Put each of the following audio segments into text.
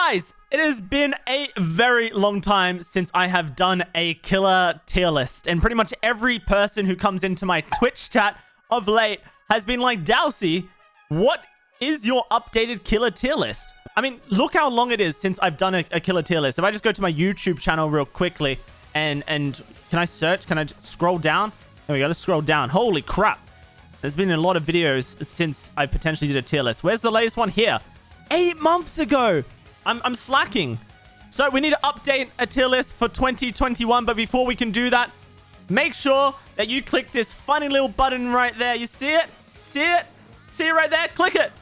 Guys, it has been a very long time since I have done a killer tier list. And pretty much every person who comes into my Twitch chat of late has been like, DOWSEY, what is your updated killer tier list? I mean, look how long it is since I've done a killer tier list. If I just go to my YouTube channel real quickly and can I search? Can I scroll down? There we go. Let's scroll down. Holy crap. There's been a lot of videos since I potentially did a tier list. Where's the latest one? Here. 8 months ago. I'm slacking. So we need to update a tier list for 2021. But before we can do that, make sure that you click this funny little button right there. You see it? See it? See it right there? Click it.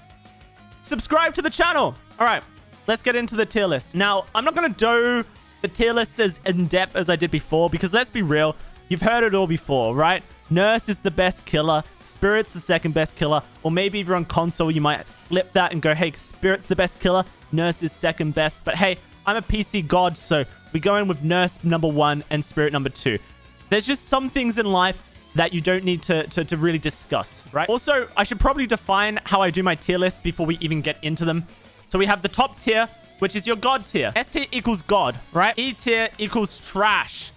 Subscribe to the channel. All right, let's get into the tier list. Now, I'm not going to do the tier list as in-depth as I did before, because let's be real, you've heard it all before, right? Nurse is the best killer, Spirit's the second best killer, or maybe if you're on console, you might flip that and go, hey, Spirit's the best killer, Nurse is second best. But hey, I'm a PC god, so we go in with Nurse number 1 and Spirit number 2. There's just some things in life that you don't need to really discuss, right? Also, I should probably define how I do my tier lists before we even get into them. So we have the top tier, which is your god tier. S tier equals god, right? E tier equals trash.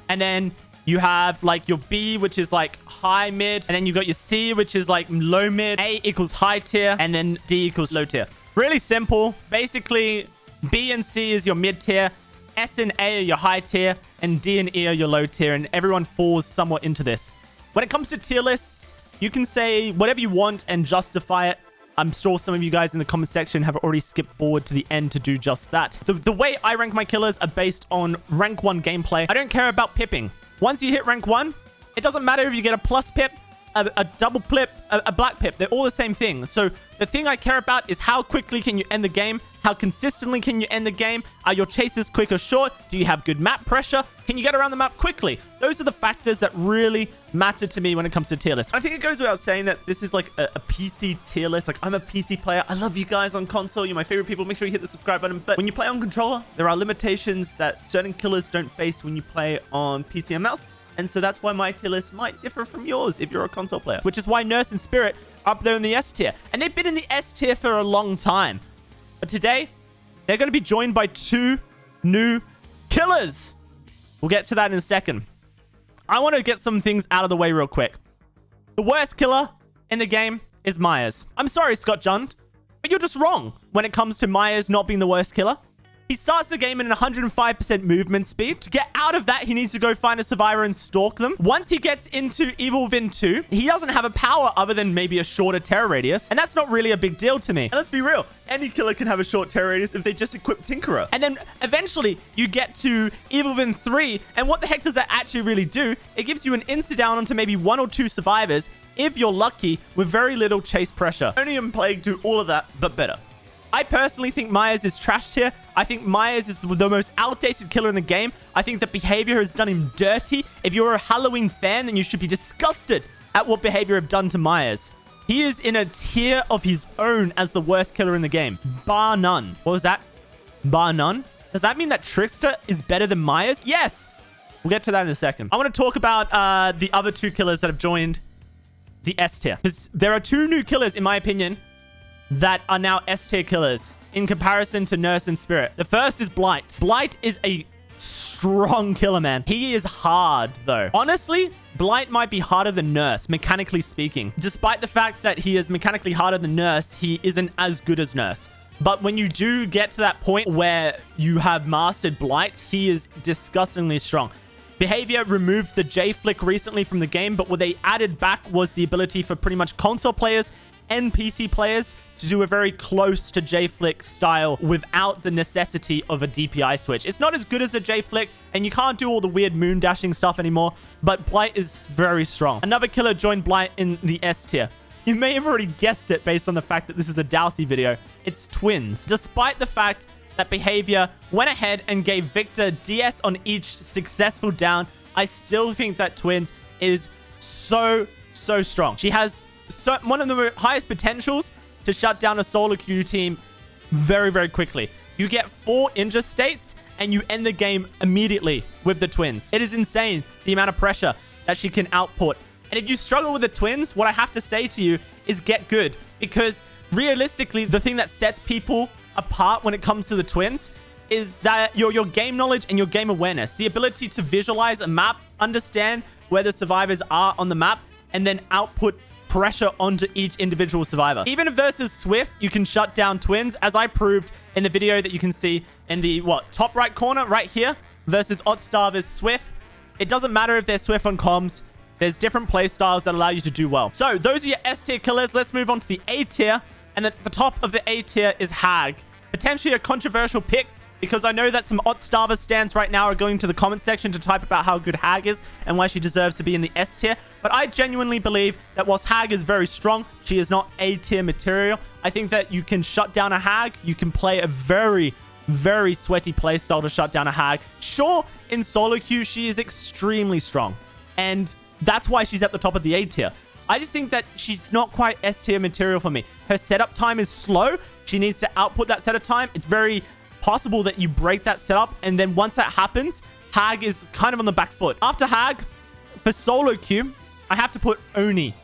And then you have like your B, which is like high mid. And then you got your C, which is like low mid. A equals high tier. And then D equals low tier. Really simple. Basically, B and C is your mid tier. S and A are your high tier. And D and E are your low tier. And everyone falls somewhat into this. When it comes to tier lists, you can say whatever you want and justify it. I'm sure some of you guys in the comment section have already skipped forward to the end to do just that. The way I rank my killers are based on rank 1 gameplay. I don't care about pipping. Once you hit rank 1, it doesn't matter if you get a plus pip, a double pip, a black pip. They're all the same thing. So the thing I care about is how quickly can you end the game? How consistently can you end the game? Are your chases quick or short? Do you have good map pressure? Can you get around the map quickly? Those are the factors that really matter to me when it comes to tier lists. I think it goes without saying that this is like a PC tier list. Like, I'm a PC player. I love you guys on console. You're my favorite people. Make sure you hit the subscribe button. But when you play on controller, there are limitations that certain killers don't face when you play on PC and mouse. And so that's why my tier list might differ from yours if you're a console player. Which is why Nurse and Spirit are up there in the S tier. And they've been in the S tier for a long time. But today, they're going to be joined by 2 new killers. We'll get to that in a second. I want to get some things out of the way real quick. The worst killer in the game is Myers. I'm sorry, Scott Jund, but you're just wrong when it comes to Myers not being the worst killer. He starts the game in 105% movement speed. To get out of that, he needs to go find a survivor and stalk them. Once he gets into Evil Within 2, he doesn't have a power other than maybe a shorter terror radius. And that's not really a big deal to me. And let's be real. Any killer can have a short terror radius if they just equip Tinkerer. And then eventually you get to Evil Within 3. And what the heck does that actually really do? It gives you an insta-down onto maybe 1 or 2 survivors, if you're lucky, with very little chase pressure. Only and Plague do all of that, but better. I personally think Myers is trash tier. I think Myers is the most outdated killer in the game. I think that behavior has done him dirty. If you're a Halloween fan, then you should be disgusted at what behavior have done to Myers. He is in a tier of his own as the worst killer in the game. Bar none. What was that? Bar none? Does that mean that Trickster is better than Myers? Yes! We'll get to that in a second. I want to talk about the other 2 killers that have joined the S tier. Because there are 2 new killers, in my opinion, that are now S tier killers in comparison to Nurse and Spirit. The first is Blight. Blight is a strong killer, man. He is hard, though. Honestly, Blight might be harder than Nurse, mechanically speaking. Despite the fact that he is mechanically harder than Nurse, he isn't as good as Nurse. But when you do get to that point where you have mastered Blight, he is disgustingly strong. Behavior removed the J-Flick recently from the game, but what they added back was the ability for pretty much console players and PC players to do a very close to J-Flick style without the necessity of a DPI switch. It's not as good as a J-Flick, and you can't do all the weird moon dashing stuff anymore, but Blight is very strong. Another killer joined Blight in the S tier. You may have already guessed it based on the fact that this is a DOWSEY video. It's Twins. Despite the fact that Behavior went ahead and gave Victor DS on each successful down, I still think that Twins is so strong. She has one of the highest potentials to shut down a solo queue team very quickly. You get 4 injure states and you end the game immediately with the Twins. It is insane the amount of pressure that she can output. And if you struggle with the Twins, what I have to say to you is get good, because realistically, the thing that sets people apart when it comes to the twins is that your game knowledge and your game awareness, the ability to visualize a map, understand where the survivors are on the map, and then output pressure onto each individual survivor. Even versus Swift, you can shut down twins, as I proved in the video that you can see in the top right corner right here versus Otstar vs Swift. It doesn't matter if they're Swift on comms. There's different play styles that allow you to do well. So those are your S tier killers. Let's move on to the A tier. And at the top of the A tier is Hag. Potentially a controversial pick, because I know that some Otstarver stands right now are going to the comment section to type about how good Hag is and why she deserves to be in the S tier. But I genuinely believe that whilst Hag is very strong, she is not A tier material. I think that you can shut down a Hag. You can play a very, very sweaty playstyle to shut down a Hag. Sure, in solo queue, she is extremely strong. And that's why she's at the top of the A tier. I just think that she's not quite S tier material for me. Her setup time is slow. She needs to output that setup time. It's very possible that you break that setup, and then once that happens, Hag is kind of on the back foot. After Hag, for solo queue, I have to put Oni.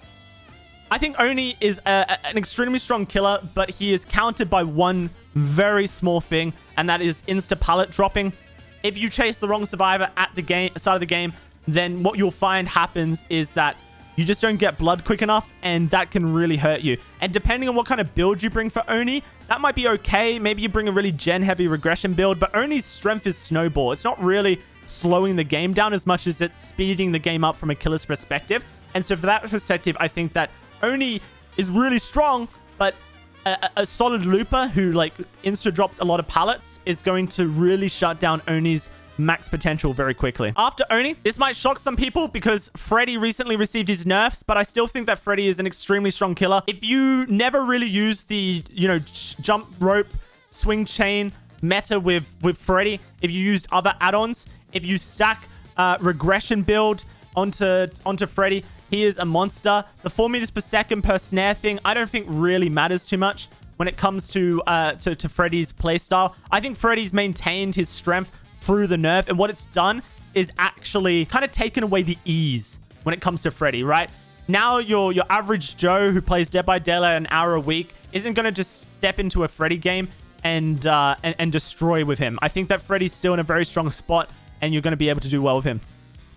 I think Oni is an extremely strong killer, but he is countered by one very small thing, and that is insta pallet dropping. If you chase the wrong survivor at the start of the game, then what you'll find happens is that you just don't get blood quick enough, and that can really hurt you. And depending on what kind of build you bring for Oni, that might be okay. Maybe you bring a really gen-heavy regression build, but Oni's strength is Snowball. It's not really slowing the game down as much as it's speeding the game up from a killer's perspective. And so for that perspective, I think that Oni is really strong, but a solid looper who insta-drops a lot of pallets is going to really shut down Oni's max potential very quickly. After Oni, this might shock some people because Freddy recently received his nerfs, but I still think that Freddy is an extremely strong killer. If you never really use the, jump rope, swing chain meta with Freddy, if you used other add-ons, if you stack regression build onto Freddy, he is a monster. The 4 meters per second per snare thing, I don't think really matters too much when it comes to Freddy's playstyle. I think Freddy's maintained his strength through the nerf, and what it's done is actually kind of taken away the ease when it comes to Freddy, right? Now your average Joe who plays Dead by Daylight an hour a week isn't going to just step into a Freddy game and destroy with him. I think that Freddy's still in a very strong spot, and you're going to be able to do well with him.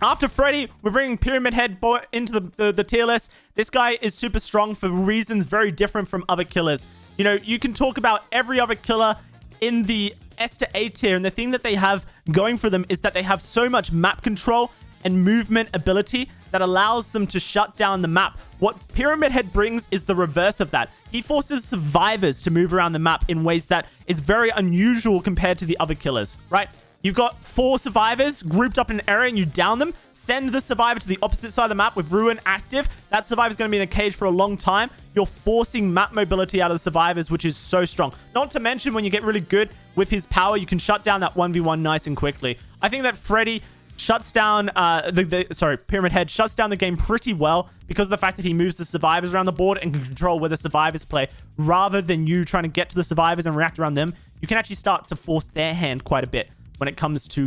After Freddy, we're bringing Pyramid Head into the tier list. This guy is super strong for reasons very different from other killers. You can talk about every other killer in the S to A tier, and the thing that they have going for them is that they have so much map control and movement ability that allows them to shut down the map. What Pyramid Head brings is the reverse of that. He forces survivors to move around the map in ways that is very unusual compared to the other killers, right? You've got 4 survivors grouped up in an area and you down them. Send the survivor to the opposite side of the map with Ruin active. That survivor's going to be in a cage for a long time. You're forcing map mobility out of the survivors, which is so strong. Not to mention, when you get really good with his power, you can shut down that 1v1 nice and quickly. I think that Freddy shuts down, Pyramid Head shuts down the game pretty well because of the fact that he moves the survivors around the board and can control where the survivors play. Rather than you trying to get to the survivors and react around them, you can actually start to force their hand quite a bit when it comes to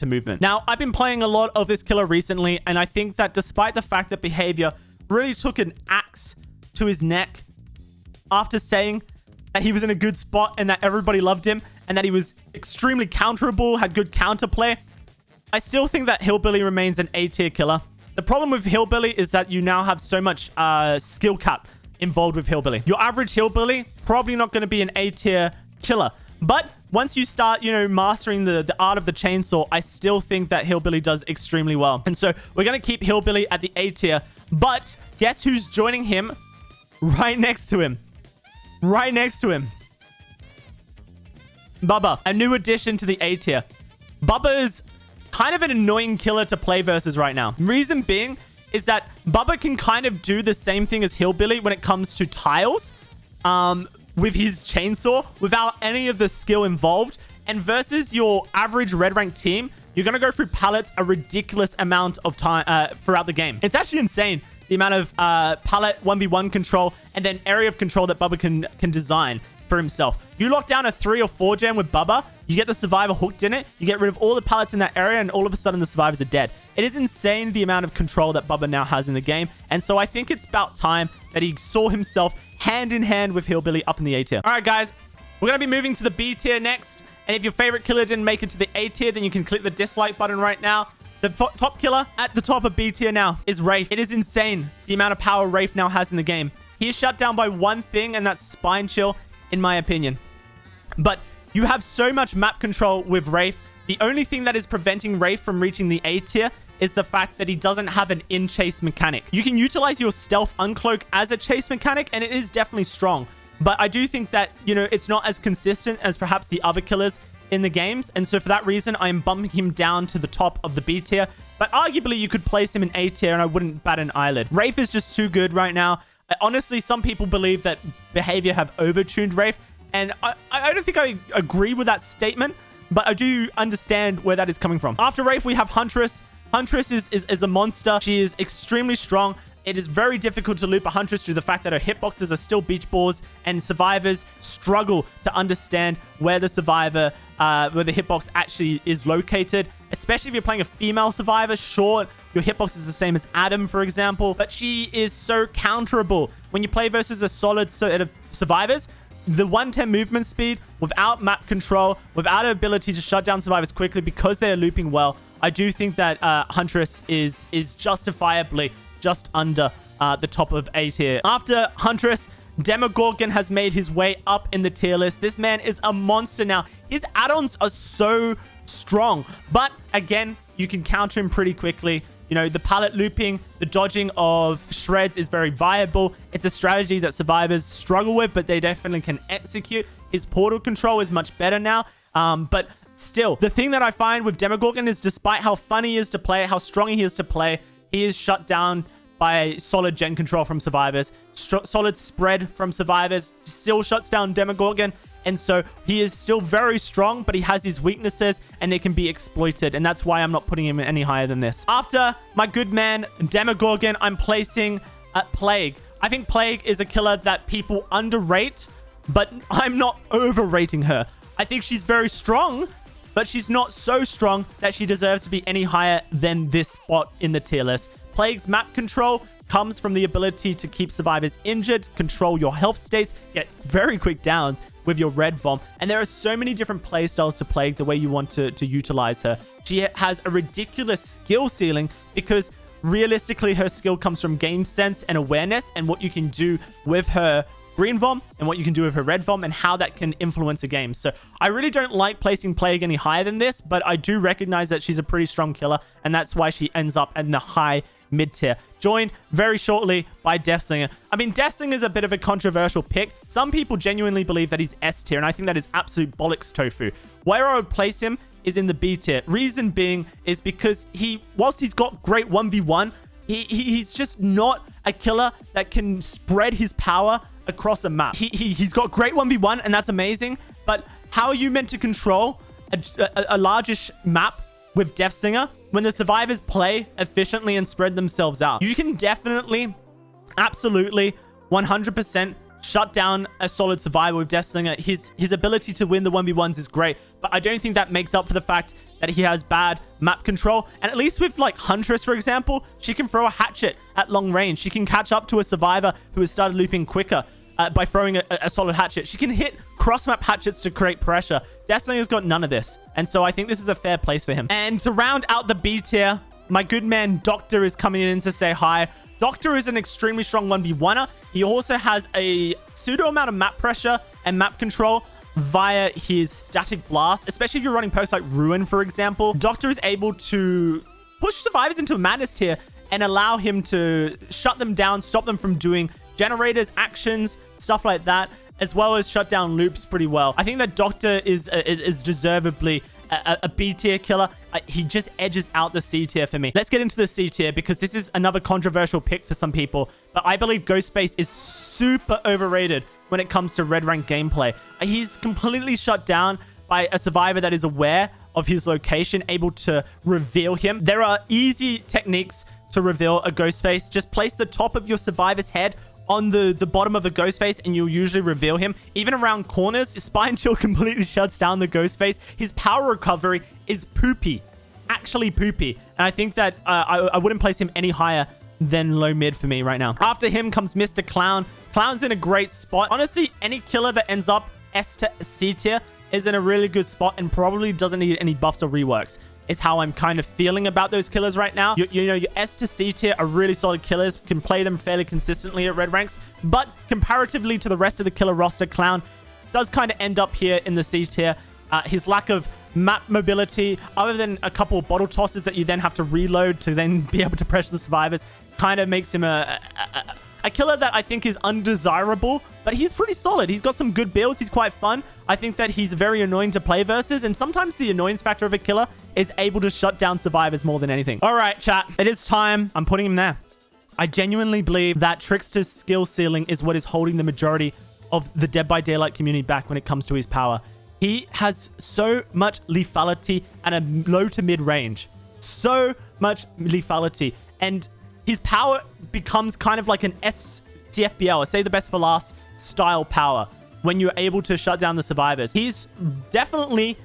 movement. Now, I've been playing a lot of this killer recently, and I think that despite the fact that Behavior really took an axe to his neck after saying that he was in a good spot and that everybody loved him and that he was extremely counterable, had good counterplay, I still think that Hillbilly remains an A-tier killer. The problem with Hillbilly is that you now have so much skill cap involved with Hillbilly. Your average Hillbilly, probably not going to be an A-tier killer. But once you start, mastering the art of the chainsaw, I still think that Hillbilly does extremely well. And so we're going to keep Hillbilly at the A tier. But guess who's joining him right next to him? Right next to him. Bubba, a new addition to the A tier. Bubba is kind of an annoying killer to play versus right now. Reason being is that Bubba can kind of do the same thing as Hillbilly when it comes to tiles. With his chainsaw without any of the skill involved. And versus your average red rank team, you're going to go through pallets a ridiculous amount of time throughout the game. It's actually insane the amount of pallet 1v1 control and then area of control that Bubba can design for himself. You lock down a 3 or 4 gen with Bubba, you get the survivor hooked in it, you get rid of all the pallets in that area, and all of a sudden the survivors are dead. It is insane the amount of control that Bubba now has in the game, and so I think it's about time that he saw himself hand in hand with Hillbilly up in the A tier. All right, guys, We're going to be moving to the B tier next. And if your favorite killer didn't make it to the A tier, then you can click the dislike button right now. The top killer at the top of B tier now is Wraith. It is insane the amount of power Wraith now has in the game. He is shut down by one thing, and that's Spine Chill, in my opinion. But you have so much map control with Wraith. The only thing that is preventing Wraith from reaching the A tier is the fact that he doesn't have an in-chase mechanic. You can utilize your stealth uncloak as a chase mechanic, and it is definitely strong. But I do think that, you know, it's not as consistent as perhaps the other killers in the games. And so for that reason, I am bumping him down to the top of the B tier. But arguably, you could place him in A tier, and I wouldn't bat an eyelid. Wraith is just too good right now. Honestly, some people believe that Behavior have overtuned Wraith. And I don't think I agree with that statement, but I do understand where that is coming from. After Wraith, we have Huntress. Huntress is a monster. She is extremely strong. It is very difficult to loop a Huntress due to the fact that her hitboxes are still beach balls, and survivors struggle to understand where the survivor, where the hitbox actually is located. Especially if you're playing a female survivor. Sure, your hitbox is the same as Adam, for example, but she is so counterable. When you play versus a solid set of survivors, the 110 movement speed, without map control, without an ability to shut down survivors quickly because they're looping well, I do think that Huntress is justifiably just under the top of A tier. After Huntress, Demogorgon has made his way up in the tier list. This man is a monster now. His add-ons are so strong, but again, you can counter him pretty quickly. You know, the pallet looping, the dodging of shreds is very viable. It's a strategy that survivors struggle with, but they definitely can execute. His portal control is much better now. But still, the thing that I find with Demogorgon is despite how fun he is to play, how strong he is to play, he is shut down by solid gen control from survivors. Solid spread from survivors still shuts down Demogorgon. And so he is still very strong, but he has his weaknesses and they can be exploited. And that's why I'm not putting him any higher than this. After my good man, Demogorgon, I'm placing Plague. I think Plague is a killer that people underrate, but I'm not overrating her. I think she's very strong, but she's not so strong that she deserves to be any higher than this spot in the tier list. Plague's map control comes from the ability to keep survivors injured, control your health states, get very quick downs with your red bomb. And there are so many different playstyles to Plague the way you want to utilize her. She has a ridiculous skill ceiling because realistically her skill comes from game sense and awareness and what you can do with her green vom and what you can do with her red vom and how that can influence a game. So I really don't like placing Plague any higher than this, but I do recognize that she's a pretty strong killer, and that's why she ends up in the high mid tier, joined very shortly by Deathslinger. I mean, Deathslinger is a bit of a controversial pick. Some people genuinely believe that he's S tier, and I think that is absolute bollocks tofu. Where I would place him is in the B tier. Reason being is because whilst he's got great 1v1, he's just not a killer that can spread his power across a map. He's got great 1v1, and that's amazing, but how are you meant to control a largish map with Deathslinger when the survivors play efficiently and spread themselves out? You can definitely, absolutely, 100% shut down a solid survivor with Deathslinger. His ability to win the 1v1s is great, but I don't think that makes up for the fact that he has bad map control. And at least with like Huntress, for example, she can throw a hatchet at long range. She can catch up to a survivor who has started looping quicker by throwing a solid hatchet. She can hit cross-map hatchets to create pressure. Deathslinger's got none of this. And so I think this is a fair place for him. And to round out the B tier, my good man Doctor is coming in to say hi. Doctor is an extremely strong 1v1er. He also has a pseudo amount of map pressure and map control via his static blast, especially if you're running posts like Ruin, for example. Doctor is able to push survivors into a madness tier and allow him to shut them down, stop them from doing generators, actions, stuff like that, as well as shut down loops pretty well. I think that Doctor is deservedly a B tier killer. He just edges out the C tier for me. Let's get into the C tier because this is another controversial pick for some people, but I believe Ghostface is super overrated when it comes to red rank gameplay. He's completely shut down by a survivor that is aware of his location, able to reveal him. There are easy techniques to reveal a Ghostface. Just place the top of your survivor's head on the bottom of a Ghostface and you'll usually reveal him. Even around corners, Spine Chill completely shuts down the Ghostface. His power recovery is poopy. Actually poopy. And I think that I wouldn't place him any higher than low mid for me right now. After him comes Mr. Clown. Clown's in a great spot. Honestly, any killer that ends up S to C tier is in a really good spot and probably doesn't need any buffs or reworks, is how I'm kind of feeling about those killers right now. You know, your S to C tier are really solid killers, can play them fairly consistently at red ranks, but comparatively to the rest of the killer roster, Clown does kind of end up here in the C tier. His lack of map mobility, other than a couple of bottle tosses that you then have to reload to then be able to pressure the survivors, kind of makes him a killer that I think is undesirable, but he's pretty solid. He's got some good builds. He's quite fun. I think that he's very annoying to play versus, and sometimes the annoyance factor of a killer is able to shut down survivors more than anything. All right, chat. It is time. I'm putting him there. I genuinely believe that Trickster's skill ceiling is what is holding the majority of the Dead by Daylight community back when it comes to his power. He has so much lethality and a low to mid range. So much lethality. And his power becomes kind of like an STFBL, say the best for last style power, when you're able to shut down the survivors. He's definitely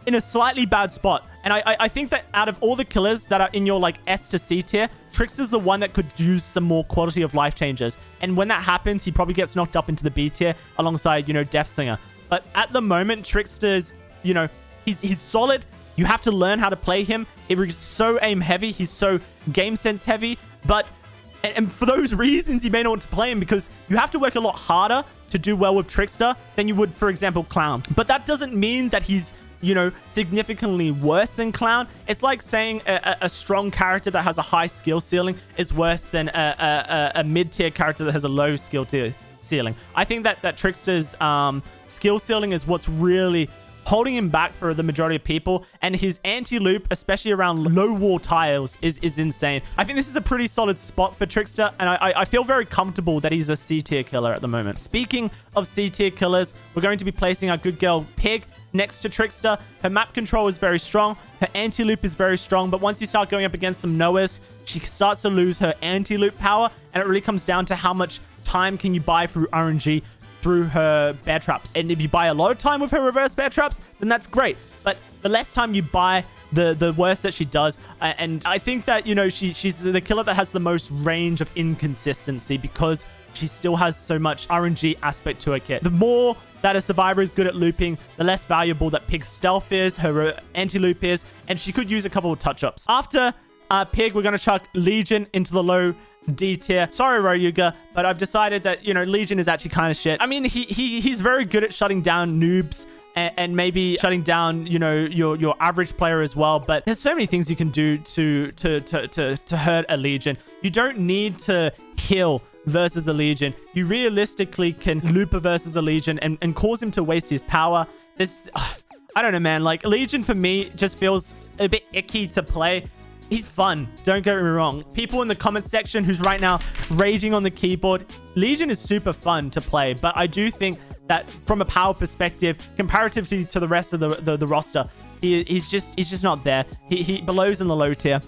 in a slightly bad spot. And I think that out of all the killers that are in your like S to C tier, Trickster's the one that could use some more quality of life changes. And when that happens, he probably gets knocked up into the B tier alongside, you know, Death Singer. But at the moment, Trickster's, you know, he's solid. You have to learn how to play him. He's so aim heavy. He's so game sense heavy. But, and for those reasons, you may not want to play him because you have to work a lot harder to do well with Trickster than you would, for example, Clown. But that doesn't mean that he's, you know, significantly worse than Clown. It's like saying a strong character that has a high skill ceiling is worse than a mid-tier character that has a low skill tier ceiling. I think that Trickster's skill ceiling is what's really holding him back for the majority of people, and his anti-loop, especially around low wall tiles, is insane. I think this is a pretty solid spot for Trickster, and I feel very comfortable that he's a C-tier killer at the moment. Speaking of C-tier killers, we're going to be placing our good girl Pig next to Trickster. Her map control is very strong. Her anti-loop is very strong, but once you start going up against some Noahs, she starts to lose her anti-loop power, and it really comes down to how much time can you buy through RNG through her bear traps. And if you buy a lot of time with her reverse bear traps, then that's great. But the less time you buy, the worse that she does. And I think that, you know, she's the killer that has the most range of inconsistency because she still has so much RNG aspect to her kit. The more that a survivor is good at looping, the less valuable that Pig's stealth is, her anti-loop is, and she could use a couple of touch-ups. After Pig, we're going to chuck Legion into the low D tier. Sorry, Royuga, but I've decided that, you know, Legion is actually kind of shit. I mean, he's very good at shutting down noobs and maybe shutting down, you know, your average player as well. But there's so many things you can do to hurt a Legion. You don't need to heal versus a Legion. You realistically can loop a versus a Legion and cause him to waste his power. This, I don't know, man. Like, Legion for me just feels a bit icky to play. He's fun, don't get me wrong. People in the comments section who's right now raging on the keyboard, Legion is super fun to play, but I do think that from a power perspective, comparatively to the rest of the roster, he's just not there. He belows in the low tier.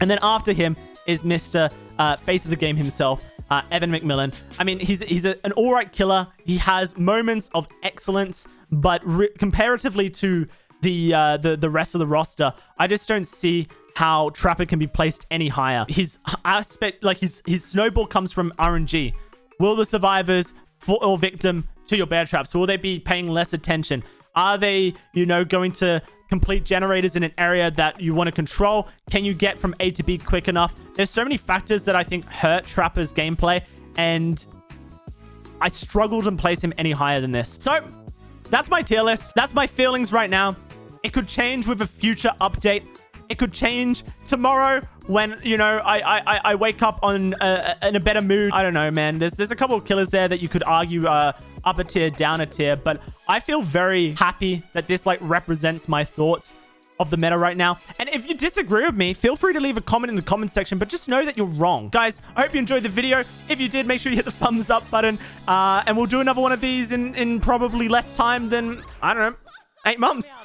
And then after him is Mr. Face of the game himself, Evan McMillan. I mean, he's an all right killer. He has moments of excellence, but comparatively to the rest of the roster, I just don't see how Trapper can be placed any higher. His aspect, like his snowball comes from RNG. Will the survivors fall victim to your bear traps? Will they be paying less attention? Are they, you know, going to complete generators in an area that you want to control? Can you get from A to B quick enough? There's so many factors that I think hurt Trapper's gameplay, and I struggle to place him any higher than this. So that's my tier list. That's my feelings right now. It could change with a future update. It could change tomorrow when, you know, I wake up in a better mood. I don't know, man. There's a couple of killers there that you could argue up a tier, down a tier, but I feel very happy that this like represents my thoughts of the meta right now. And if you disagree with me, feel free to leave a comment in the comment section, but just know that you're wrong. Guys, I hope you enjoyed the video. If you did, make sure you hit the thumbs up button, and we'll do another one of these in probably less time than, I don't know, 8 months.